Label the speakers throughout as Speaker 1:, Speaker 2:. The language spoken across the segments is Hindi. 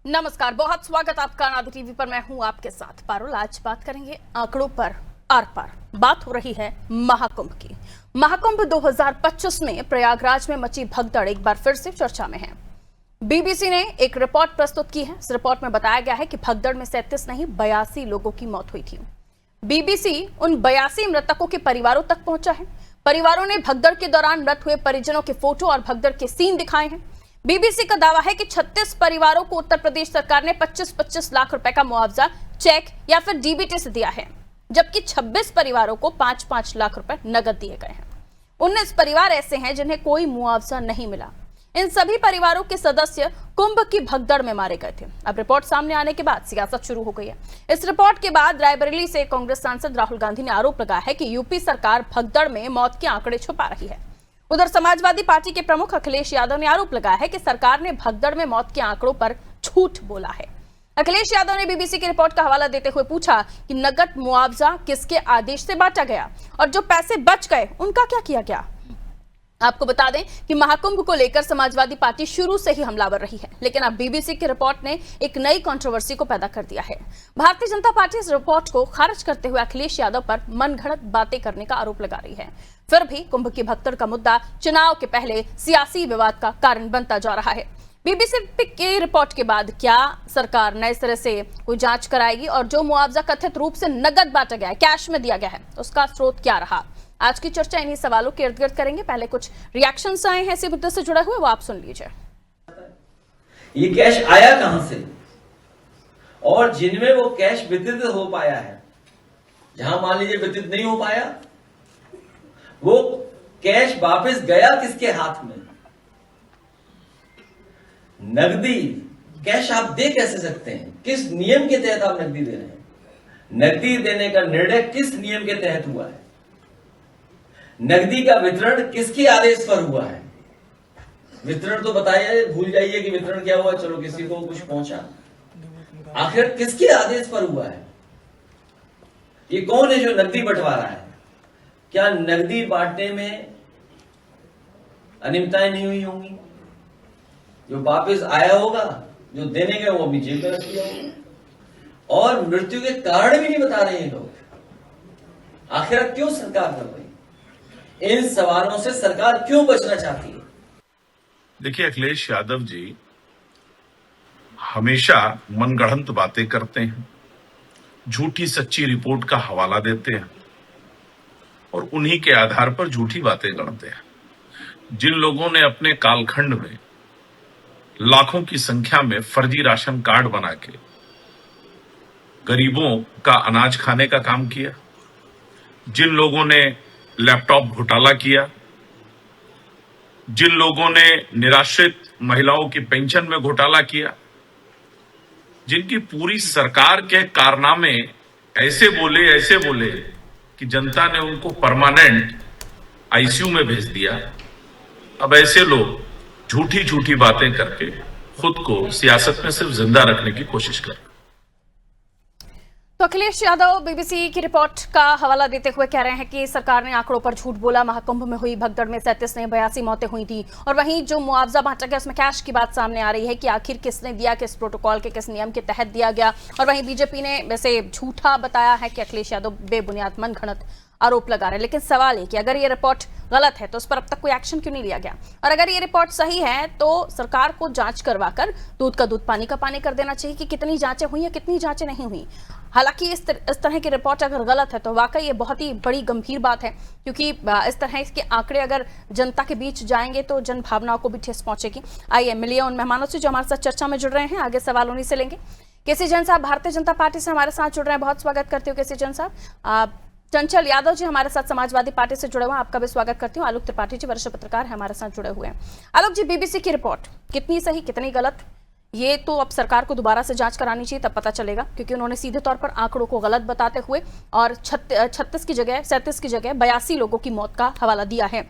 Speaker 1: नमस्कार, बहुत स्वागत आपका नादी टीवी पर। मैं हूं आपके साथ पारुल। आज बात करेंगे आंकड़ों पर आर पार। बात हो रही है महाकुंभ की। महाकुंभ 2025 में प्रयागराज में मची भगदड़ एक बार फिर से चर्चा में है। बीबीसी ने एक रिपोर्ट प्रस्तुत की है। इस रिपोर्ट में बताया गया है कि भगदड़ में 37 नहीं 82 लोगों की मौत हुई थी। बीबीसी उन 82 मृतकों के परिवारों तक पहुंचा है। परिवारों ने भगदड़ के दौरान मृत हुए परिजनों के फोटो और भगदड़ के सीन दिखाए हैं। बीबीसी का दावा है कि 36 परिवारों को उत्तर प्रदेश सरकार ने 25-25 लाख रुपए का मुआवजा चेक या फिर डीबीटी से दिया है, जबकि 26 परिवारों को 5-5 लाख रुपए नकद दिए गए हैं। 19 परिवार ऐसे हैं जिन्हें कोई मुआवजा नहीं मिला। इन सभी परिवारों के सदस्य कुंभ की भगदड़ में मारे गए थे। अब रिपोर्ट सामने आने के बाद सियासत शुरू हो गई है। इस रिपोर्ट के बाद रायबरेली से कांग्रेस सांसद राहुल गांधी ने आरोप लगाया है कि यूपी सरकार भगदड़ में मौत के आंकड़े छुपा रही है। उधर समाजवादी पार्टी के प्रमुख अखिलेश यादव ने आरोप लगाया है कि सरकार ने भगदड़ में मौत के आंकड़ों पर झूठ बोला है। अखिलेश यादव ने बीबीसी की रिपोर्ट का हवाला देते हुए पूछा कि नकद मुआवजा किसके आदेश से बांटा गया और जो पैसे बच गए उनका क्या किया गया। आपको बता दें कि महाकुंभ को लेकर समाजवादी पार्टी शुरू से ही हमलावर रही है, लेकिन अब बीबीसी की रिपोर्ट ने एक नई कंट्रोवर्सी को पैदा कर दिया है। भारतीय जनता पार्टी इस रिपोर्ट को खारिज करते हुए अखिलेश यादव पर मनगढ़ंत बातें करने का आरोप लगा रही है। फिर भी कुंभ की भगदड़ का मुद्दा चुनाव के पहले सियासी विवाद का कारण बनता जा रहा है। बीबीसी की रिपोर्ट के बाद क्या सरकार नए सिरे से कोई जांच कराएगी और जो मुआवजा कथित रूप से नकद बांटा गया है, कैश में दिया गया है, उसका स्रोत क्या रहा? आज की चर्चा इन्हीं सवालों के इर्द गिर्द करेंगे। पहले कुछ रिएक्शंस आए हैं इसी मुद्दे से जुड़े हुए, वो आप सुन लीजिए।
Speaker 2: ये कैश आया कहां से और जिनमें वो कैश वितरित हो पाया है, जहां मान लीजिए वितरित नहीं हो पाया, वो कैश वापस गया किसके हाथ में? नकदी कैश आप दे कैसे सकते हैं? किस नियम के तहत आप नकदी दे रहे हैं? नकदी देने का निर्णय किस नियम के तहत हुआ है? नकदी का वितरण किसके आदेश पर हुआ है? वितरण तो बताइए, भूल जाइए कि वितरण क्या हुआ, चलो किसी को कुछ पहुंचा, आखिर किसके आदेश पर हुआ है? ये कौन है जो नकदी बंटवा रहा है? क्या नकदी बांटने में अनियमितताएं नहीं हुई होंगी? जो वापस आया होगा, जो देने गए वो अपनी जेब में रख दिया होगा। और मृत्यु के कारण भी नहीं बता रहे हैं लोग। आखिर क्यों सरकार कर रही? इन सवालों से सरकार क्यों बचना चाहती है?
Speaker 3: देखिए, अखिलेश यादव जी हमेशा मनगढ़ंत बातें करते हैं, झूठी सच्ची रिपोर्ट का हवाला देते हैं और उन्हीं के आधार पर झूठी बातें गढ़ते हैं। जिन लोगों ने अपने कालखंड में लाखों की संख्या में फर्जी राशन कार्ड बना के गरीबों का अनाज खाने का काम किया, जिन लोगों ने लैपटॉप घोटाला किया, जिन लोगों ने निराश्रित महिलाओं की पेंशन में घोटाला किया, जिनकी पूरी सरकार के कारनामे ऐसे बोले कि जनता ने उनको परमानेंट आईसीयू में भेज दिया, अब ऐसे लोग झूठी बातें करके खुद को सियासत में सिर्फ जिंदा रखने की कोशिश कर रहे हैं।
Speaker 1: तो अखिलेश यादव बीबीसी की रिपोर्ट का हवाला देते हुए कह रहे हैं कि सरकार ने आंकड़ों पर झूठ बोला। महाकुंभ में हुई भगदड़ में 37 नहीं 82 मौतें हुई थी और वहीं जो मुआवजा बांटा गया उसमें कैश की बात सामने आ रही है कि आखिर किसने दिया, किस प्रोटोकॉल के किस नियम के तहत दिया गया। और वहीं बीजेपी ने वैसे झूठा बताया है कि अखिलेश यादव बेबुनियाद मनगढ़ंत आरोप लगा रहे हैं। लेकिन सवाल है कि अगर ये रिपोर्ट गलत है तो उस पर अब तक कोई एक्शन क्यों नहीं लिया गया, और अगर ये रिपोर्ट सही है तो सरकार को जांच करवाकर दूध का दूध पानी का पानी कर देना चाहिए कि कितनी जांचें हुई या कितनी जांचें नहीं हुई। हालांकि इस तरह की रिपोर्ट अगर गलत है तो वाकई ये बहुत ही बड़ी गंभीर बात है, क्योंकि इस तरह के आंकड़े अगर जनता के बीच जाएंगे तो जन भावनाओं को भी ठेस पहुंचेगी। आइए मिलिए उन मेहमानों से जो हमारे साथ चर्चा में जुड़ रहे हैं। आगे सवाल उन्हीं से लेंगे। केसी जैन साहब भारतीय जनता पार्टी से हमारे साथ जुड़ रहे हैं, बहुत स्वागत करती हूँ केसी जैन साहब। चंचल यादव जी हमारे साथ समाजवादी पार्टी से जुड़े हुए हैं, आपका भी स्वागत करती हूँ। आलोक त्रिपाठी जी वरिष्ठ पत्रकार है, हमारे साथ जुड़े हुए हैं। आलोक जी, बीबीसी की रिपोर्ट कितनी सही कितनी गलत, ये तो अब सरकार को दोबारा से जांच करानी चाहिए, तब पता चलेगा, क्योंकि उन्होंने सीधे तौर पर आंकड़ों को गलत बताते हुए और 36 की जगह 37 की जगह 82 लोगों की मौत का हवाला दिया है।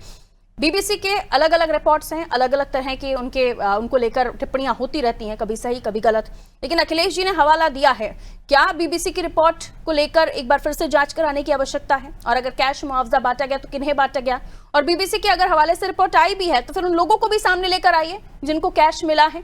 Speaker 1: बीबीसी के अलग अलग रिपोर्ट्स हैं, अलग अलग तरह के उनको लेकर टिप्पणियां होती रहती हैं, कभी सही कभी गलत, लेकिन अखिलेश जी ने हवाला दिया है। क्या बीबीसी की रिपोर्ट को लेकर एक बार फिर से जांच कराने की आवश्यकता है? और अगर कैश मुआवजा बांटा गया तो किन्हें बांटा गया? और बीबीसी के अगर हवाले से रिपोर्ट आई भी है तो फिर उन लोगों को भी सामने लेकर आइए जिनको कैश मिला है।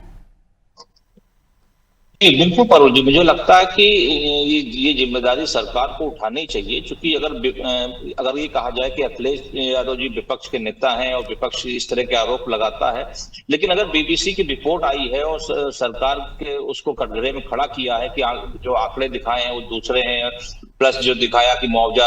Speaker 4: नहीं, बिल्कुल पारुल जी, मुझे लगता है कि ये जिम्मेदारी सरकार को उठानी चाहिए, क्योंकि अगर ये कहा जाए कि अखिलेश यादव जी विपक्ष के नेता हैं और विपक्ष इस तरह के आरोप लगाता है, लेकिन अगर बीबीसी की रिपोर्ट आई है और सरकार के उसको कटघरे में खड़ा किया है कि जो आंकड़े दिखाए हैं वो दूसरे हैं, प्लस जो दिखाया कि मुआवजा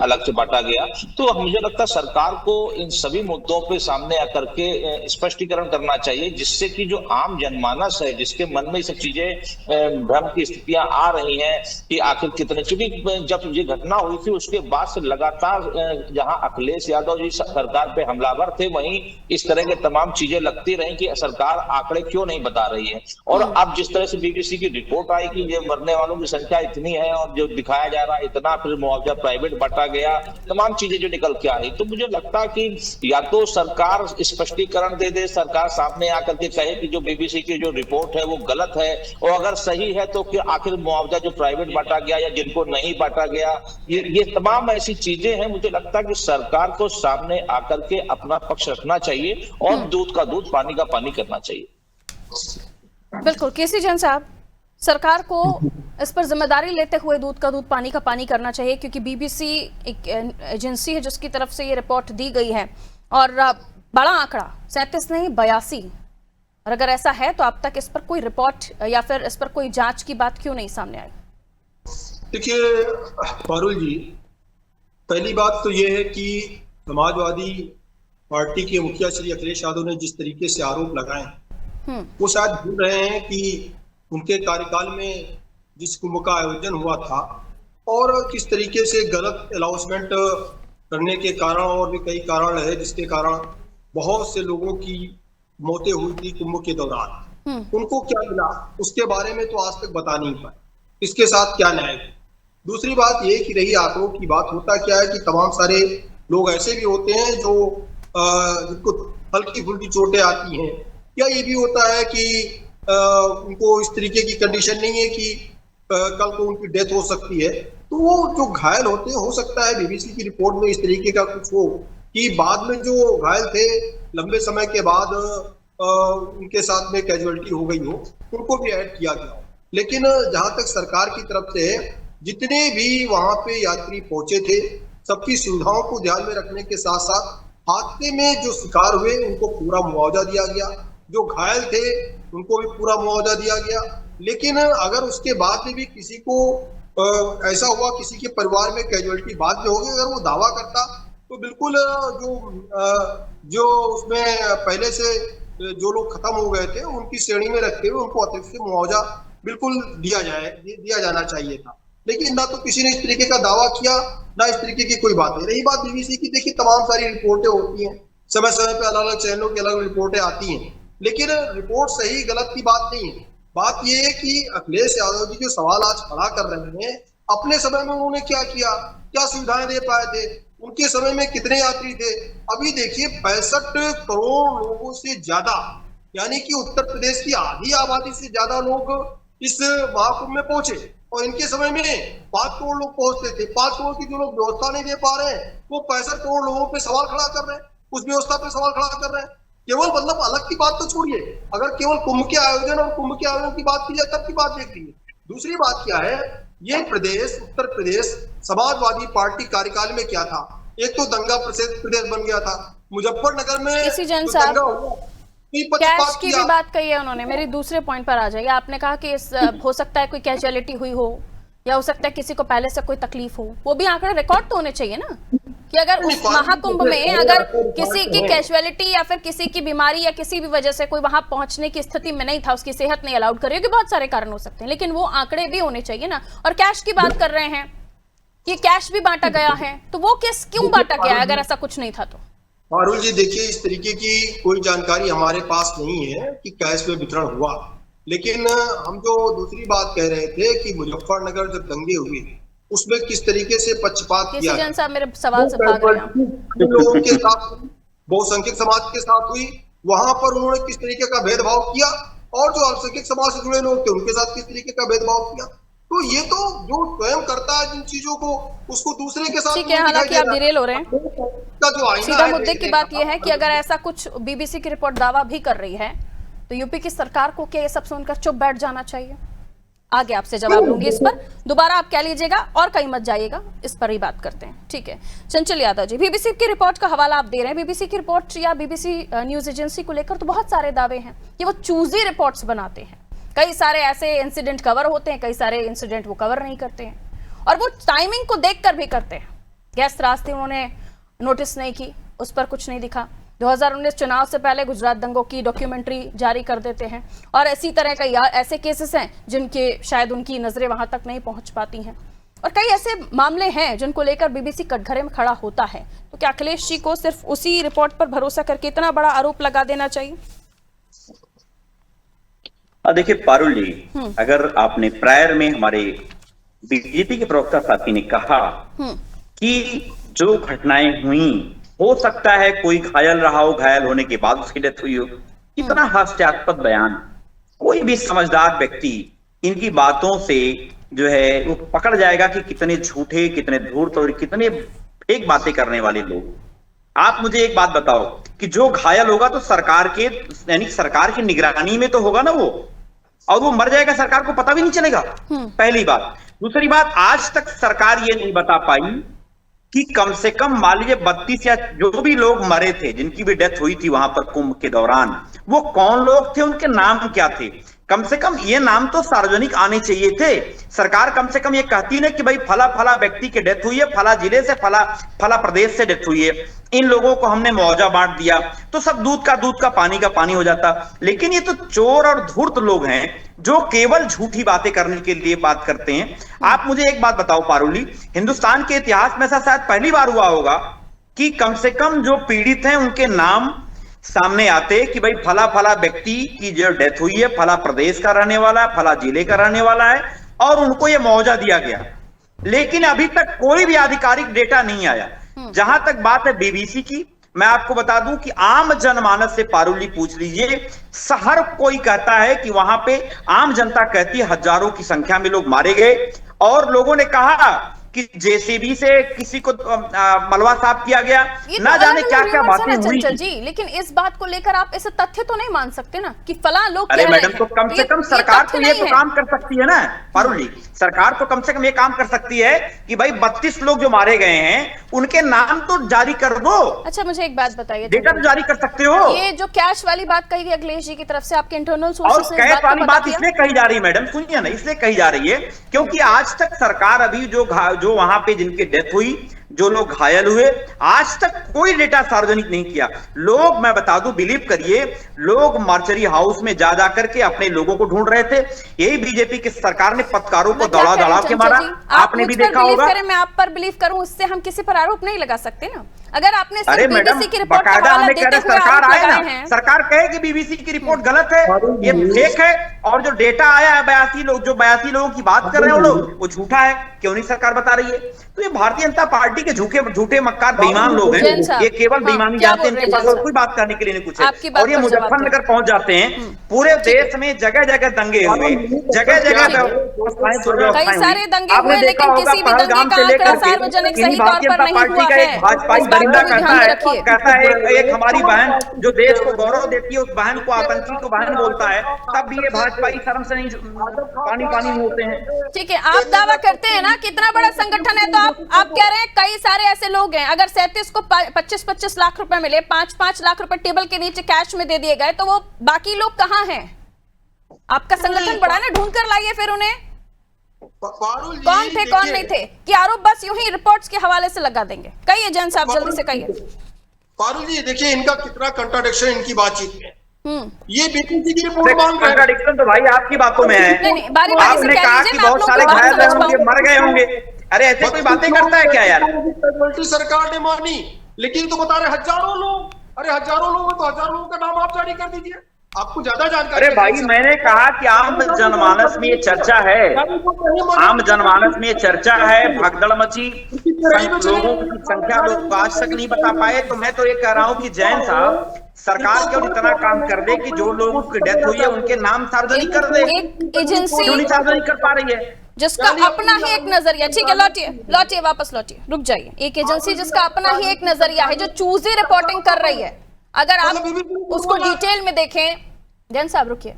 Speaker 4: अलग से बांटा गया, तो मुझे लगता है सरकार को इन सभी मुद्दों पे सामने आकर के स्पष्टीकरण करना चाहिए, जिससे कि जो आम जनमानस है, जिसके मन में सब चीजें भ्रम की स्थितियां आ रही हैं कि आखिर कितने, क्योंकि जब ये घटना हुई थी उसके बाद से लगातार जहां अखिलेश यादव जी सरकार पे हमलावर थे, वहीं इस तरह के तमाम चीजें लगती रही कि सरकार आंकड़े क्यों नहीं बता रही है। और अब जिस तरह से बीबीसी की रिपोर्ट आई कि ये मरने वालों की संख्या इतनी है और जो दिखाया जा रहा है इतना, फिर मुआवजा प्राइवेट बांटा गया, तमाम चीजें जो निकल के आई, तो मुझे लगता है कि या तो सरकार स्पष्टीकरण दे, सरकार सामने आकर के कहे कि जो बीबीसी की जो रिपोर्ट है वो गलत है, और अगर सही है तो कि आखिर मुआवजा जो प्राइवेट बांटा गया या जिनको नहीं बांटा गया, ये तमाम ऐसी चीजें हैं। मुझे लगता है कि सरकार को सामने आकर के अपना पक्ष रखना चाहिए और दूध का दूध पानी का पानी करना चाहिए।
Speaker 1: बिल्कुल, केसी जैन साहब, सरकार को इस पर जिम्मेदारी लेते हुए दूध का दूध पानी का पानी करना चाहिए, क्योंकि बीबीसी एक एजेंसी है जिसकी तरफ से ये रिपोर्ट दी गई है और बड़ा आंकड़ा 37 नहीं 82, और अगर ऐसा है तो अब तक इस पर कोई रिपोर्ट या फिर इस पर कोई जांच की बात क्यों नहीं सामने आई?
Speaker 5: देखिए पारुल जी, पहली बात तो ये है कि समाजवादी पार्टी के मुखिया श्री अखिलेश यादव ने जिस तरीके से आरोप लगाए हैं वो शायद भूल रहे हैं कि उनके कार्यकाल में जिस कुंभ का आयोजन हुआ था और किस तरीके से गलत अनाउंसमेंट करने के कारण और भी कई कारण रहे जिसके कारण बहुत से लोगों की मौतें हुई थी कुंभ के दौरान। उनको क्या मिला उसके बारे में तो आज तक बता नहीं पाए, इसके साथ क्या न्याय है। दूसरी बात ये कि रही आंकड़ों की बात, होता क्या है कि तमाम सारे लोग ऐसे भी होते हैं जो जिनको हल्की फुल्की चोटें आती हैं, या ये भी होता है कि उनको इस तरीके की कंडीशन नहीं है कि कल को उनकी डेथ हो सकती है, तो वो जो घायल होते हैं, हो सकता है बीबीसी की रिपोर्ट में इस तरीके का कुछ हो कि बाद में जो घायल थे लंबे समय के बाद उनके साथ में कैजुअलिटी हो गई हो, उनको भी ऐड किया गया हो। लेकिन जहां तक सरकार की तरफ से जितने भी वहां पे यात्री पहुंचे थे, सबकी सुविधाओं को ध्यान में रखने के साथ साथ हादसे में जो शिकार हुए उनको पूरा मुआवजा दिया गया, जो घायल थे उनको भी पूरा मुआवजा दिया गया। लेकिन अगर उसके बाद में भी किसी को ऐसा हुआ, किसी के परिवार में कैजुअलिटी बाद में होगी, अगर वो दावा करता तो बिल्कुल जो उसमें पहले से जो लोग खत्म हो गए थे उनकी श्रेणी में रखते हुए उनको अतिरिक्त मुआवजा बिल्कुल दिया जाना चाहिए था। लेकिन ना तो किसी ने इस तरीके का दावा किया, ना इस तरीके की कोई बात है। रही बात बीबीसी की, देखिए तमाम सारी रिपोर्टें होती हैं, समय समय पे अलग अलग चैनलों की अलग रिपोर्टें आती हैं, लेकिन रिपोर्ट सही गलत की बात नहीं है। बात यह है कि अखिलेश यादव जी जो सवाल आज खड़ा कर रहे हैं, अपने समय में उन्होंने क्या किया, क्या सुविधाएं दे पाए थे, उनके समय में कितने यात्री थे। अभी देखिए 65 करोड़ लोगों से ज्यादा, यानी कि उत्तर प्रदेश की आधी आबादी से ज्यादा लोग इस महाकुंभ में पहुंचे, और इनके समय में 5 करोड़ लोग पहुंचते थे। 5 करोड़ की जो लोग व्यवस्था नहीं दे पा रहे हैं, वो 65 करोड़ लोगों पे सवाल खड़ा कर रहे हैं, उस व्यवस्था पे सवाल खड़ा कर रहे हैं। केवल मतलब अलग की बात तो छोड़िए, अगर केवल कुंभ के आयोजन और कुंभ के आयोजन की बात की जाए तब की बात देख लीजिए। दूसरी बात क्या है, ये प्रदेश उत्तर प्रदेश समाजवादी पार्टी कार्यकाल में क्या था, एक तो दंगा प्रदेश बन गया था। मुजफ्फरनगर में
Speaker 1: केसी जैन साहब, कैश की भी बात कही है उन्होंने। मेरे दूसरे पॉइंट पर आ जाइए। आपने कहा कि हो सकता है कोई कैजुअलिटी हुई हो, या हो सकता है किसी को पहले से कोई तकलीफ हो, वो भी आंकड़े रिकॉर्ड तो होने चाहिए ना, कि अगर उस महाकुंभ में अगर किसी की कैजुअलिटी या फिर किसी की बीमारी या किसी भी वजह से कोई वहां पहुंचने की स्थिति में नहीं था, उसकी सेहत नहीं अलाउड कर रही होगी, बहुत सारे कारण हो सकते हैं, लेकिन वो आंकड़े भी होने चाहिए ना। और कैश की बात कर रहे हैं कि कैश भी बांटा गया है, तो वो क्यों बांटा गया अगर ऐसा कुछ नहीं था तो?
Speaker 5: पारुल जी देखिए, इस तरीके की कोई जानकारी हमारे पास नहीं है कि कैश में वितरण हुआ, लेकिन हम जो दूसरी बात कह रहे थे कि मुजफ्फरनगर जब दंगे हुए उसमें किस तरीके से पक्षपात किया,
Speaker 1: जैन साहब मेरे सवाल से भाग रहे हैं,
Speaker 5: लोगों के साथ बहुसंख्यक समाज के साथ हुई, वहां पर उन्होंने किस तरीके का भेदभाव किया, और जो अल्पसंख्यक समाज से जुड़े लोग थे उनके साथ किस तरीके का भेदभाव किया। तो ये तो जो स्वयं करता है जिन चीजों को, उसको दूसरे के साथ,
Speaker 1: ठीक है, हालांकि आप डिरेल हो रहे हैं। सीधा मुद्दे की बात यह है कि अगर ऐसा कुछ बीबीसी की रिपोर्ट दावा भी कर रही है तो यूपी की सरकार को क्या ये सब सुनकर चुप बैठ जाना चाहिए? आगे आपसे जवाब लूंगी इस पर, दोबारा आप कह लीजिएगा और कहीं मत जाइएगा, इस पर ही बात करते हैं। ठीक है, चंचल यादव जी, बीबीसी की रिपोर्ट का हवाला आप दे रहे हैं। बीबीसी की रिपोर्ट या बीबीसी न्यूज एजेंसी को लेकर तो बहुत सारे दावे हैं कि वो चूजी रिपोर्ट्स बनाते हैं। कई सारे ऐसे इंसिडेंट कवर होते हैं, कई सारे इंसिडेंट वो कवर नहीं करते हैं, और वो टाइमिंग को देखकर भी करते हैं। गैस त्रासदी उन्होंने नोटिस नहीं की, उस पर कुछ नहीं दिखा। 2019 चुनाव से पहले गुजरात दंगों की डॉक्यूमेंट्री जारी कर देते हैं, और इसी तरह कई ऐसे केसेस हैं जिनके शायद उनकी नजरें वहां तक नहीं पहुंच पाती हैं, और कई ऐसे मामले हैं जिनको लेकर बीबीसी कटघरे में खड़ा होता है। तो क्या अखिलेश जी को सिर्फ उसी रिपोर्ट पर भरोसा करके इतना बड़ा आरोप लगा देना चाहिए?
Speaker 6: देखिए पारुल जी, अगर आपने प्रायर में हमारे बीजेपी के प्रवक्ता साथी ने कहा कि जो घटनाएं हुई, हो सकता है कोई घायल रहा हो, घायल होने के बाद उसकी डेथ हुई हो, कितना हास्यास्पद बयान। कोई भी समझदार व्यक्ति इनकी बातों से जो है वो पकड़ जाएगा कि कितने झूठे, कितने धूर्त और कितने फेक बातें करने वाले लोग। आप मुझे एक बात बताओ कि जो घायल होगा तो सरकार के यानी सरकार की निगरानी में तो होगा ना वो, और वो मर जाएगा, सरकार को पता भी नहीं चलेगा। पहली बात। दूसरी बात, आज तक सरकार ये नहीं बता पाई कि कम से कम मान लीजिए 32 या जो भी लोग मरे थे, जिनकी भी डेथ हुई थी वहां पर कुंभ के दौरान, वो कौन लोग थे, उनके नाम क्या थे। कम से कम ये नाम तो सार्वजनिक आने चाहिए थे। सरकार कम से कम ये कहती ना कि भाई फला फला व्यक्ति की डेथ हुई है, फला जिले से, फला फला प्रदेश से डेथ हुई है, इन लोगों को हमने मुआवजा बांट दिया, तो सब दूध का पानी का पानी हो जाता। लेकिन ये तो चोर और धूर्त लोग हैं जो केवल झूठी बातें करने के लिए बात करते हैं। आप मुझे एक बात बताओ पारुली, हिंदुस्तान के इतिहास में ऐसा शायद पहली बार हुआ होगा कि कम से कम जो पीड़ित हैं उनके नाम सामने आते कि भाई फला फला व्यक्ति की जो डेथ हुई है, फला प्रदेश का रहने वाला है, फला जिले का रहने वाला है, और उनको यह मुआवजा दिया गया। लेकिन अभी तक कोई भी आधिकारिक डेटा नहीं आया। जहां तक बात है बीबीसी की, मैं आपको बता दूं कि आम जनमानस से पारुली पूछ लीजिए, हर कोई कहता है कि वहां पे आम जनता कहती है हजारों की संख्या में लोग मारे गए, और लोगों ने कहा कि जेसीबी से किसी को मलबा साफ किया गया, ना जाने क्या क्या बातें हुई।
Speaker 1: जी, लेकिन इस बात को लेकर आप इसे तथ्य तो नहीं मान सकते ना कि फला लोग।
Speaker 6: अरे मैडम, तो कम से कम सरकार तो ये तो काम कर सकती है ना पारुल जी, सरकार तो कम से कम ये काम कर सकती है कि भाई 32 लोग जो मारे गए हैं उनके नाम तो जारी कर दो।
Speaker 1: अच्छा, मुझे एक बात बताइए,
Speaker 6: डेटा तो जारी कर सकते हो।
Speaker 1: ये जो कैश वाली बात कही गई अखिलेश जी की तरफ से, आपके इंटरनल
Speaker 6: सोर्सेस ने कैश वाली बात इसलिए कही जा रही है मैडम, सुनिए ना, इसलिए कही जा रही है क्योंकि आज तक सरकार अभी जो वहां पे जिनकी डेथ हुई, जो लोग घायल हुए, आज तक कोई डेटा सार्वजनिक नहीं किया। लोग, मैं बता दूं, बिलीव करिए, लोग मार्चरी हाउस में जा जाकर के अपने लोगों को ढूंढ रहे थे। यही बीजेपी की सरकार ने पत्रकारों को दौड़ा दौड़ा के मारा, आपने भी देखा होगा।
Speaker 1: मैं आप पर बिलीव करूं, इससे हम किसी पर आरोप नहीं लगा सकते ना। अगर आपने
Speaker 6: अरे मैडम, बाकायदा हमें कह रहे सरकार आए ना, सरकार कहे कि बीबीसी की रिपोर्ट गलत है, ये फेक है, और जो डेटा आया है 82 लोगों की बात कर रहे हैं वो लोग, वो झूठा है। क्यों नहीं सरकार बता रही है? तो ये भारतीय जनता पार्टी के झूठे मक्कार बेईमान लोग हैं, ये केवल बेईमानी जानते हैं, इनके पास और कोई बात करने के लिए नहीं कुछ है। और ये मुजफ्फरनगर पहुंच जाते हैं, पूरे देश में जगह जगह दंगे हुए, जगह जगह
Speaker 1: कई सारे दंगे हुए, लेकिन किसी भी दंगे का आंकड़ा सार्वजनिक सही तौर पर नहीं हुआ है।
Speaker 6: भाजपा कहता है एक हमारी बहन जो देश को गौरव देती है, उस बहन को आतंकी को बहन बोलता है, तब भी ये भाजपा की शर्म से नहीं पानी होते हैं।
Speaker 1: ठीक है, आप दावा करते हैं ना कितना बड़ा संगठन है, तो आप कह रहे हैं कई सारे ऐसे लोग हैं। अगर 37 को 25-25 लाख रुपए मिले, 5-5 लाख रुपए टेबल के नीचे कैश में दे दिए गए, तो वो बाकी लोग कहाँ हैं? आपका संगठन बड़ा ना, ढूंढ कर लाइए फिर उन्हें। कौन थे कौन नहीं थे, कि आरोप बस यूं ही रिपोर्ट्स के हवाले से लगा देंगे? कहिए जैन साहब, जल्दी से कहिए।
Speaker 5: पारुल जी देखिए, इनका कितना कंट्राडिक्शन इनकी बातचीत में। ये बीबीसी की रिपोर्ट मांग रहे हैं।
Speaker 6: कंट्राडिक्शन तो भाई आपकी बातों में है। आपने कहा कि बहुत सारे घायल होंगे, मर गए होंगे, अरे ऐसे कोई बातें करता है क्या यार?
Speaker 5: सरकार ने मानी, लेकिन तो बता रहे हजारों लोग, अरे हजारों लोग, तो हजारों लोगों का नाम आप जारी कर दीजिए, आपको ज्यादा जानकारी।
Speaker 6: अरे भाई, मैंने कहा कि आम जनमानस में ये चर्चा है, आम जनमानस में ये चर्चा है, भगदड़ मची, लोगों की संख्या लोग आज तक नहीं बता पाए। तो मैं तो ये कह रहा हूँ कि जैन साहब, सरकार क्यों इतना काम कर दे कि जो लोगों की डेथ हुई है उनके नाम सार्वजनिक कर दे।
Speaker 1: एजेंसी
Speaker 6: क्यों नहीं सार्वजनिक कर पा रही है?
Speaker 1: जिसका अपना ही एक नजरिया, ठीक है, लौटिए वापस लौटिए, रुक जाइए। एक एजेंसी जिसका अपना ही एक नजरिया है, जो चूजी रिपोर्टिंग कर रही है, अगर आप उसको डिटेल में देखें जैन साहब रुकिए,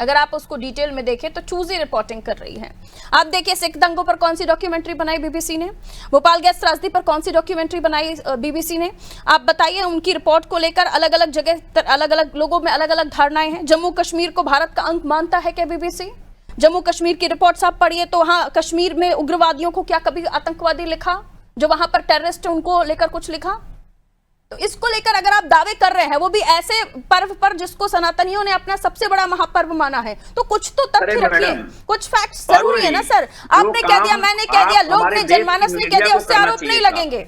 Speaker 1: अगर आप उसको डिटेल में देखें तो चूजी रिपोर्टिंग कर रही है। आप देखिए सिख दंगों पर कौन सी डॉक्यूमेंट्री बनाई बीबीसी ने, भोपाल गैस त्रासदी पर कौन सी डॉक्यूमेंट्री बनाई बीबीसी ने। आप बताइए उनकी रिपोर्ट को लेकर अलग अलग जगह अलग अलग लोगों में अलग अलग धारणाएं हैं। जम्मू कश्मीर को भारत का अंग मानता है क्या बीबीसी? जम्मू कश्मीर की रिपोर्ट्स आप पढ़िए तो वहां कश्मीर में उग्रवादियों को क्या कभी आतंकवादी लिखा? जो वहां पर टेररिस्ट उनको लेकर कुछ लिखा? तो इसको लेकर अगर आप दावे कर रहे हैं, वो भी ऐसे पर्व पर जिसको सनातनियों ने अपना सबसे बड़ा महापर्व माना है, तो कुछ तो तथ्य रखिए, कुछ फैक्ट्स जरूरी है ना सर। आपने कह दिया, मैंने कह दिया, लोग ने, जनमानस ने कह दिया, उससे आरोप नहीं लगेंगे।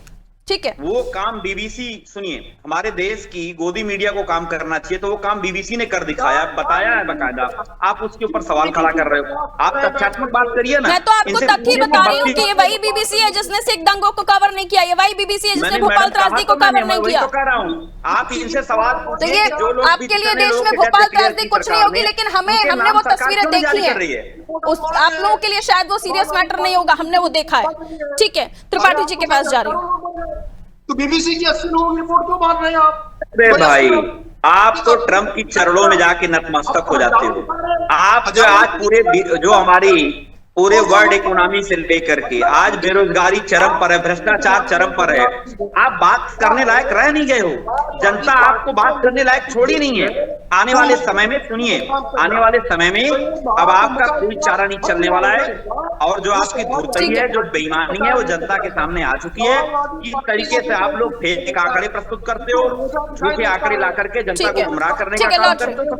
Speaker 1: ठीक है,
Speaker 6: वो काम बीबीसी, सुनिए, हमारे देश की गोदी मीडिया को काम करना चाहिए, तो वो काम बीबीसी ने कर दिखाया, बताया है बकायदा। आप उसके ऊपर सवाल खड़ा कर रहे हो, आप तथ्यात्मक बात करिए ना।
Speaker 1: मैं तो आपको तथ्य बता रही हूँ कि ये वही बीबीसी है जिसने सिख दंगों को कवर नहीं किया, ये वही बीबीसी है जिसने भोपाल त्रासदी को कवर नहीं किया।
Speaker 6: तो कह रहा हूँ, आप इनसे सवाल
Speaker 1: तो ये आपके लिए देश में भोपाल त्रासदी कुछ नहीं होगी, लेकिन हमने वो तस्वीरें देखी है, आप लोगों के लिए शायद वो सीरियस मैटर नहीं होगा, हमने वो देखा है। ठीक है, त्रिपाठी जी के पास जा रही हूँ।
Speaker 5: तो बीबीसी की 80 लोगों की रिपोर्ट क्यों मान रहे हैं आप?
Speaker 6: अरे भाई, आप तो ट्रम्प की चरणों में जाके नतमस्तक हो जाते हो। आप जो आज जो हमारी पूरे वर्ल्ड इकोनॉमी से लेकर के आज बेरोजगारी चरम पर है, भ्रष्टाचार चरम पर है, आप बात करने लायक रह नहीं गए हो। जनता आपको बात करने लायक छोड़ी नहीं है। आने वाले समय में, सुनिए, आने वाले समय में अब आपका कोई चारा नहीं चलने वाला है, और जो आपकी धुरतई है, जो बेईमानी है, वो जनता के सामने आ चुकी है। इस तरीके से आप लोग फेक आंकड़े प्रस्तुत करते हो, झूठे आंकड़े ला करके जनता को गुमराह करने का काम करते हो।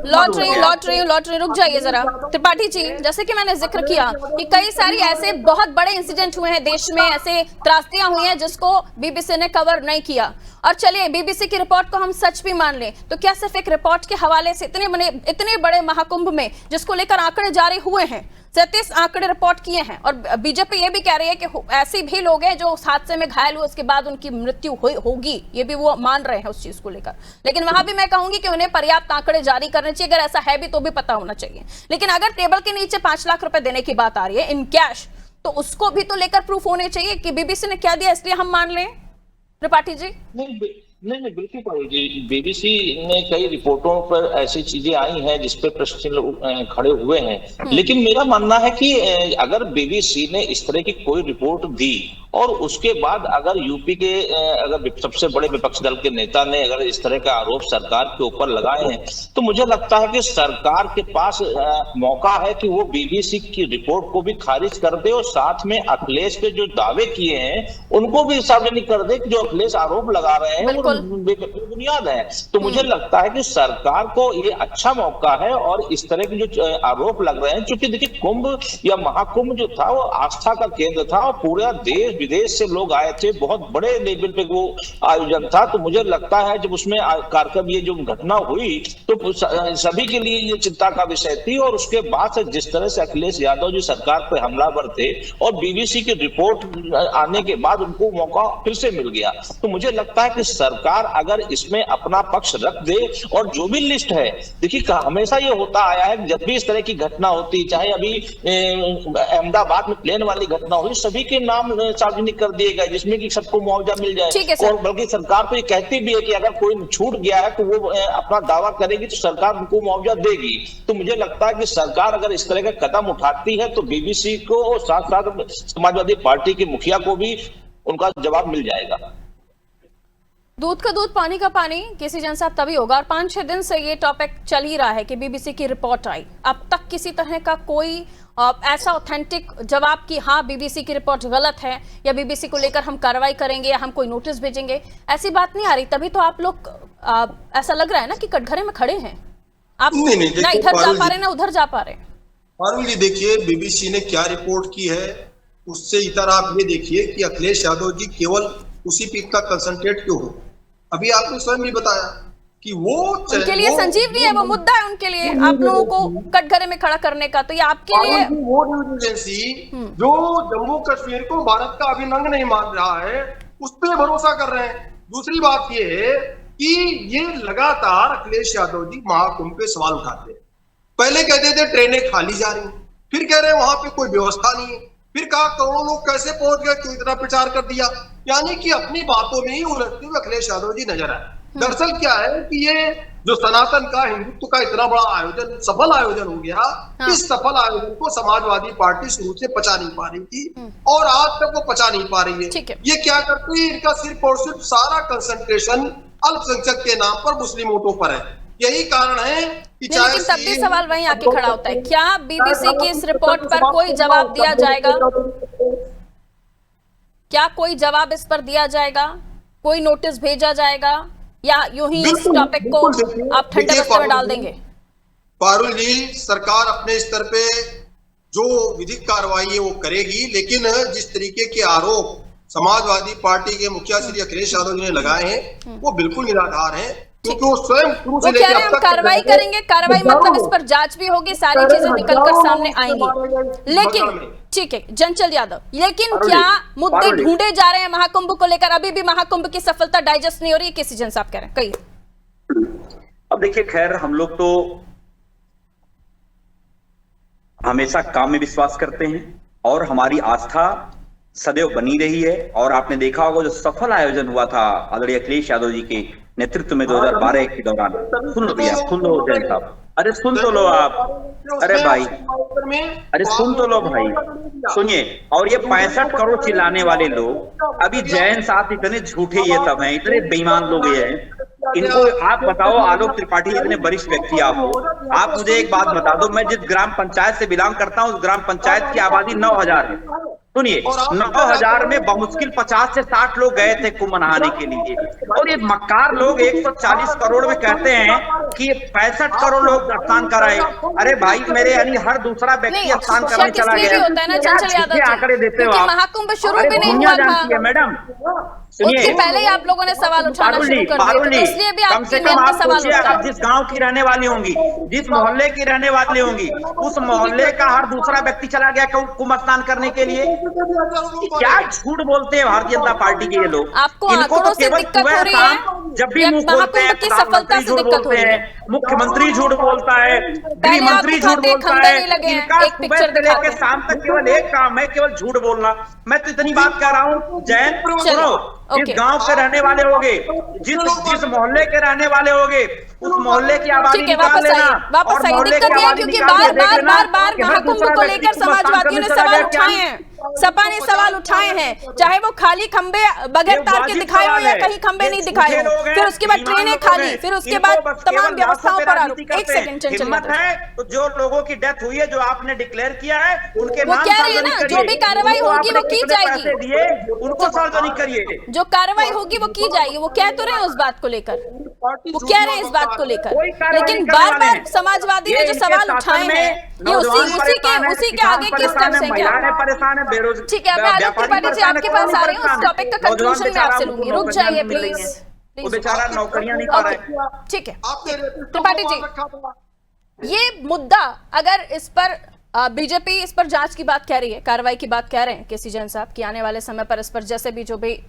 Speaker 1: लौट रही हूँ, रुक जाइए जरा त्रिपाठी जी। जैसे कि मैंने जिक्र किया कि कई सारी ऐसे बहुत बड़े इंसिडेंट हुए हैं देश में, ऐसे त्रासदियां हुई हैं जिसको बीबीसी ने कवर नहीं किया। और चलिए बीबीसी की रिपोर्ट को हम सच भी मान लें, तो क्या सिर्फ एक रिपोर्ट के हवाले से इतने बड़े महाकुंभ में जिसको लेकर आंकड़े जारी हुए हैं, 37 आंकड़े रिपोर्ट किए हैं, और बीजेपी ये भी कह रही है कि ऐसे भी लोग हैं जो उस हादसे में घायल हुए, उसके बाद उनकी मृत्यु होगी, ये भी वो मान रहे हैं उस चीज को लेकर। लेकिन वहां भी मैं कहूंगी कि उन्हें पर्याप्त आंकड़े जारी करने चाहिए, अगर ऐसा है भी तो भी पता होना चाहिए। लेकिन अगर टेबल के नीचे 5 लाख रुपए देने की बात आ रही है इन कैश, तो उसको भी तो लेकर प्रूफ होने चाहिए कि बीबीसी ने क्या दिया इसलिए हम मान लें। त्रिपाठी जी
Speaker 4: नहीं बिल्कुल पारुल जी, बीबीसी ने कई रिपोर्टों पर ऐसी चीजें आई हैं जिसपे प्रश्न खड़े हुए हैं, लेकिन मेरा मानना है कि अगर बीबीसी ने इस तरह की कोई रिपोर्ट दी और उसके बाद अगर यूपी के अगर सबसे बड़े विपक्ष दल के नेता ने अगर इस तरह का आरोप सरकार के ऊपर लगाए हैं, तो मुझे लगता है कि सरकार के पास मौका है कि वो बीबीसी की रिपोर्ट को भी खारिज कर दे और साथ में अखिलेश के जो दावे किए हैं उनको भी सार्वजनिक कर दे कि जो अखिलेश आरोप लगा रहे हैं बुनियाद है। तो मुझे लगता है कि सरकार को ये अच्छा मौका है, और इस तरह के जो आरोप लग रहे हैं, क्योंकि देखिए कुंभ या महाकुंभ जो था वो आस्था का केंद्र था और पूरा देश विदेश से लोग आए थे, बहुत बड़े लेवल पे वो आयोजन था। तो मुझे लगता है जब उसमें कार्यक्रम ये जो घटना हुई तो सभी के लिए ये चिंता का विषय थी, और उसके बाद से जिस तरह से अखिलेश यादव जी सरकार पर हमलावर थे और बीबीसी की रिपोर्ट आने के बाद उनको मौका फिर से मिल गया, तो मुझे लगता है कि सरकार अगर इसमें अपना पक्ष रख दे और जो भी लिस्ट है, देखिए हमेशा ये होता आया है जब भी इस तरह की घटना होती, चाहे अभी अहमदाबाद में प्लेन वाली घटना हुई, सभी के नाम सार्वजनिक कर दिए गए जिसमें कि सबको मुआवजा मिल जाए, और बल्कि सरकार तो ये कहती भी है कि अगर कोई छूट गया है तो वो अपना दावा करेगी तो सरकार उनको मुआवजा देगी। तो मुझे लगता है कि सरकार अगर इस तरह का कदम उठाती है तो बीबीसी को और साथ साथ समाजवादी पार्टी के मुखिया को भी उनका जवाब मिल जाएगा।
Speaker 1: दूध का दूध पानी का पानी किसी जन साहब तभी होगा, और 5-6 दिन से ये टॉपिक चल ही रहा है कि बीबीसी की रिपोर्ट आई, अब तक किसी तरह का कोई ऐसा ऑथेंटिक जवाब कि हाँ बीबीसी की रिपोर्ट गलत है या बीबीसी को लेकर हम कार्रवाई करेंगे या हम कोई नोटिस भेजेंगे, ऐसी बात नहीं आ रही। तभी तो आप लोग ऐसा लग रहा है ना कि कटघरे में खड़े हैं, आप ना इधर जा पा रहे ना उधर जा पा रहे।
Speaker 5: पारुल जी देखिए बीबीसी ने क्या रिपोर्ट की है, उससे इधर आप ये देखिए कि अखिलेश यादव जी केवल उसी पीक का कंसंट्रेट क्यों हो। अभी आपने स्वयं भी बताया कि वो
Speaker 1: उनके लिए संजीवनी है, वो मुद्दा है उनके लिए आप लोगों को कटघरे में खड़ा करने का। तो ये आपके लिए
Speaker 5: वो न्यूज एजेंसी जो जम्मू कश्मीर को भारत का अभिन्न अंग नहीं मान रहा है उस पर भरोसा कर रहे हैं। दूसरी बात ये है कि ये लगातार अखिलेश यादव जी महाकुंभ पे सवाल उठाते हैं। पहले कहते थे ट्रेनें खाली जा रही, फिर कह रहे हैं वहां पे कोई व्यवस्था नहीं है, फिर कहा करोड़ों लोग कैसे पहुंच गए, क्यों इतना प्रचार कर दिया, यानी कि अपनी बातों में ही उलझते हुए अखिलेश यादव जी नजर आए। दरअसल क्या है कि ये जो सनातन का हिंदुत्व का इतना बड़ा आयोजन, सफल आयोजन हो गया, इस सफल आयोजन को समाजवादी पार्टी शुरू से पचा नहीं पा रही थी और आज तक वो पचा नहीं पा रही है। ये क्या करती है, इनका सिर्फ और सिर्फ सारा कंसंट्रेशन अल्पसंख्यक के नाम पर मुस्लिम वोटों पर है। यही कारण है कि
Speaker 1: लेकिन तब भी सवाल वहीं आके खड़ा होता है, क्या बीबीसी की इस रिपोर्ट पर कोई जवाब दिया जाएगा? क्या कोई जवाब इस पर दिया जाएगा? कोई नोटिस भेजा जाएगा या यूं ही इस टॉपिक को आप ठंडे बस्ते में डाल देंगे?
Speaker 5: पारुल जी, सरकार अपने स्तर पे जो विधिक कार्रवाई है वो करेगी, लेकिन जिस तरीके के आरोप समाजवादी पार्टी के मुखिया श्री अखिलेश यादव जी ने लगाए हैं वो बिल्कुल निराधार हैं, क्योंकि वो स्वयं शुरू से लेकर अब तक
Speaker 1: कार्रवाई करेंगे। कार्रवाई मतलब इस पर जांच भी होगी, सारी चीजें निकलकर सामने आएंगी। लेकिन ठीक है चंचल यादव, लेकिन क्या मुद्दे ढूंढे जा रहे हैं महाकुंभ को लेकर? अभी भी महाकुंभ की सफलता डाइजेस्ट नहीं हो रही है, किसी जन साहब कह रहे हैं कई।
Speaker 6: अब देखिए, खैर हम लोग तो हमेशा काम में विश्वास करते हैं और हमारी आस्था सदैव बनी रही है। और आपने देखा होगा जो सफल आयोजन हुआ था आदरणीय अखिलेश यादव जी के नेतृत्व में 2012 के दौरान, सुन लो भैया, सुन लो जैन साहब, अरे सुन तो लो आप, अरे भाई, अरे सुन तो लो भाई, सुनिए। और ये 65 करोड़ चिल्लाने वाले लोग, अभी जैन साहब इतने झूठे ये सब हैं, इतने बेईमान लोग ये हैं, इनको आप बताओ। आलोक त्रिपाठी इतने वरिष्ठ व्यक्ति आप हो, आप मुझे एक बात बता दो, मैं जिस ग्राम पंचायत से बिलोंग करता हूँ उस ग्राम पंचायत की आबादी 9000 है। सुनिए, 9000 में बमुश्किल 50 से 60 लोग गए थे कुंभ नहाने के लिए, और ये मक्कार लोग 140 करोड़ में कहते हैं कि 65 करोड़ लोग स्नान कराए। अरे भाई मेरे, यानी हर दूसरा व्यक्ति स्नान करने चला गया।
Speaker 1: होता है ना चंचल यादव,
Speaker 6: आंकड़े देते हो आप,
Speaker 1: महाकुंभ शुरू भी नहीं हुआ था
Speaker 6: मैडम।
Speaker 1: उससे पहले ही आप लोगों ने सवाल उठाना शुरू कर दिया, तो इसलिए भी
Speaker 6: कम से कम आप सोचिए, आप जिस गांव की रहने वाली होंगी, जिस मोहल्ले की रहने वाली होंगी, उस मोहल्ले का हर दूसरा व्यक्ति चला गया कुंभ स्नान करने के लिए। क्या झूठ बोलते हैं भारतीय जनता पार्टी के ये लोग।
Speaker 1: आपको आंकड़ों से दिक्कत हो रही है,
Speaker 6: जब भी मुंह खोलते हैं प्रधानमंत्री झूठ बोलते हैं, मुख्यमंत्री झूठ बोलता है, गृह मंत्री झूठ बोलता है। इनका सुबह से लेकर शाम तक केवल एक काम है, केवल झूठ बोलना। मैं तो इतनी बात कह रहा हूँ, जैन सुनो, जिस गांव के रहने वाले होगे, जिस मोहल्ले के रहने वाले होगे, उस मोहल्ले की आबादी निकाल लेना।
Speaker 1: वापस आई दिक्कत है क्योंकि बार बार महाकुंभ को लेकर समाजवादियों ने सवाल उठाए हैं, सपा ने सवाल उठाए हैं, चाहे वो खाली खंबे बगैर तार के दिखाए हो या कहीं खंबे नहीं दिखाए हो, फिर उसके बाद ट्रेनें खाली, फिर उसके बाद तमाम व्यवस्थाओं पर आरोप। एक सेकंड चंचल
Speaker 6: है, तो जो लोगों की डेथ हुई है, जो आपने डिक्लेयर किया है, उनके
Speaker 1: वो कह रही है ना, जो भी कार्रवाई होगी वो की जाएगी,
Speaker 6: उनको सार्वजनिक करिए।
Speaker 1: जो कार्रवाई होगी वो की जाएगी, वो कह तो रहे हैं उस बात को लेकर, वो कह रहे हैं इस बात को लेकर, लेकिन बार बार समाजवादी ने जो सवाल उठाए हैं ये उसी के आगे किस स्टेप से क्या
Speaker 6: परेशान है, बेरोजगार।
Speaker 1: ठीक है, मैं आलोक त्रिपाठी जी आपके पास आ रही हूँ, उस टॉपिक का कंक्लूजन मैं आपसे लूंगी, रुक जाइए प्लीज।
Speaker 6: वो बेचारा नौकरियां नहीं पा रहा है।
Speaker 1: ठीक है त्रिपाठी जी, ये मुद्दा अगर इस पर बीजेपी इस पर जांच की बात कह रही है, कार्रवाई की बात कह रहे हैं केसी जैन साहब कि आने वाले समय पर इस पर जैसे भी जो भी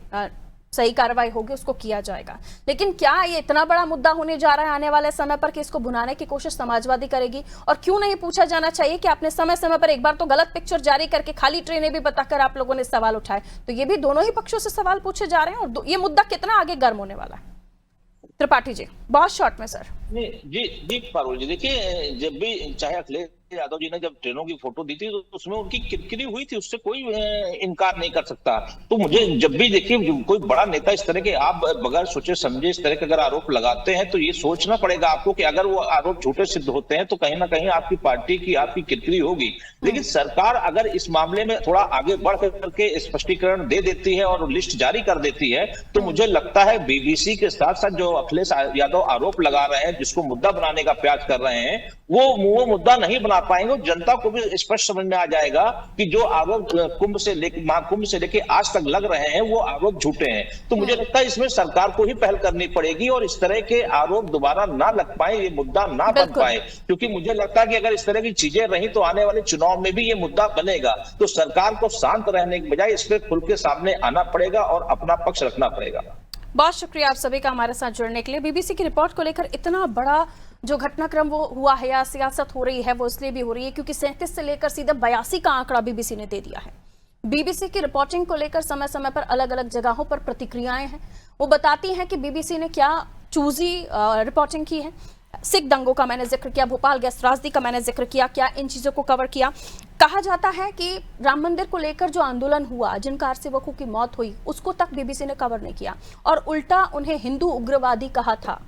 Speaker 1: सही कार्रवाई होगी उसको किया जाएगा, लेकिन क्या ये इतना बड़ा मुद्दा होने जा रहा है आने वाले समय पर कि इसको भुनाने की कोशिश समाजवादी करेगी? और क्यों नहीं पूछा जाना चाहिए कि आपने समय समय पर एक बार तो गलत पिक्चर जारी करके खाली ट्रेनें भी बताकर आप लोगों ने सवाल उठाए, तो ये भी दोनों ही पक्षों से सवाल पूछे जा रहे हैं और ये मुद्दा कितना आगे गर्म होने वाला है? त्रिपाठी जी बहुत शॉर्ट में सर।
Speaker 4: जी पारुल जी, देखिए जब भी चाहे अखिलेश यादव जी ने जब ट्रेनों की फोटो दी थी तो उसमें उनकी किरकिरी हुई थी, उससे कोई इनकार नहीं कर सकता। तो मुझे जब भी देखिए कोई बड़ा नेता इस तरह के आप बगैर सोचे समझे इस तरह के अगर आरोप लगाते हैं तो ये सोचना पड़ेगा आपको कि अगर वो आरोप झूठे सिद्ध होते हैं तो कहीं ना कहीं आपकी पार्टी की आपकी किरकिरी होगी। लेकिन सरकार अगर इस मामले में थोड़ा आगे बढ़ करके स्पष्टीकरण दे देती है और लिस्ट जारी कर देती है तो मुझे लगता है बीबीसी के साथ साथ जो अखिलेश यादव आरोप लगा रहे हैं, जिसको मुद्दा बनाने का प्रयास कर रहे हैं, वो मुद्दा नहीं बना पाएंगे। जनता को भी स्पष्ट समझ में आ जाएगा कि जो आरोप महाकुंभ से लेके आज तक लग रहे हैं वो आरोप झूठे हैं। तो मुझे लगता है इसमें सरकार को ही पहल करनी पड़ेगी और इस तरह के आरोप दोबारा ना लग पाए, ये मुद्दा ना बन पाए, क्योंकि मुझे लगता है कि अगर इस तरह की चीजें रही तो आने वाले चुनाव में भी ये मुद्दा बनेगा। तो सरकार को शांत रहने के बजाय इस पर खुल के सामने आना पड़ेगा और अपना पक्ष रखना पड़ेगा।
Speaker 1: बहुत शुक्रिया आप सभी का हमारे साथ जुड़ने के लिए। बीबीसी की रिपोर्ट को लेकर इतना बड़ा जो घटनाक्रम वो हुआ है या सियासत हो रही है वो इसलिए भी हो रही है क्योंकि 37 से लेकर सीधे 82 का आंकड़ा बीबीसी ने दे दिया है। बीबीसी की रिपोर्टिंग को लेकर समय समय पर अलग अलग जगहों पर प्रतिक्रियाएं हैं। वो बताती हैं कि बीबीसी ने क्या चूजी रिपोर्टिंग की है। सिख दंगों का मैंने जिक्र किया, भोपाल गैस त्रासदी का मैंने जिक्र किया। क्या इन चीजों को कवर किया? कहा जाता है कि राम मंदिर को लेकर जो आंदोलन हुआ, जिन कार सेवकों की मौत हुई, उसको तक बीबीसी ने कवर नहीं किया और उल्टा उन्हें हिंदू उग्रवादी कहा था।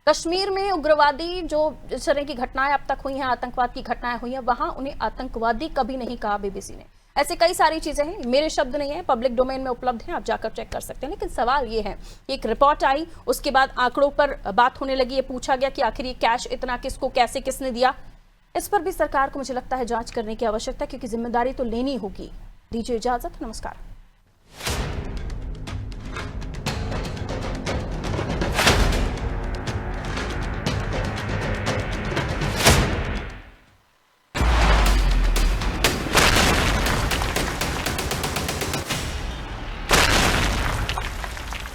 Speaker 1: कश्मीर में उग्रवादी जो इस तरह की घटनाएं अब तक हुई हैं, आतंकवाद की घटनाएं हुई हैं, वहां उन्हें आतंकवादी कभी नहीं कहा बीबीसी ने। ऐसे कई सारी चीजें हैं, मेरे शब्द नहीं है, पब्लिक डोमेन में उपलब्ध हैं, आप जाकर चेक कर सकते हैं। लेकिन सवाल ये है कि एक रिपोर्ट आई, उसके बाद आंकड़ों पर बात होने लगी, ये पूछा गया कि आखिर ये कैश इतना किसको, कैसे, किसने दिया। इस पर भी सरकार को मुझे लगता है जांच करने की आवश्यकता है, क्योंकि जिम्मेदारी तो लेनी होगी। दीजिए इजाजत, नमस्कार।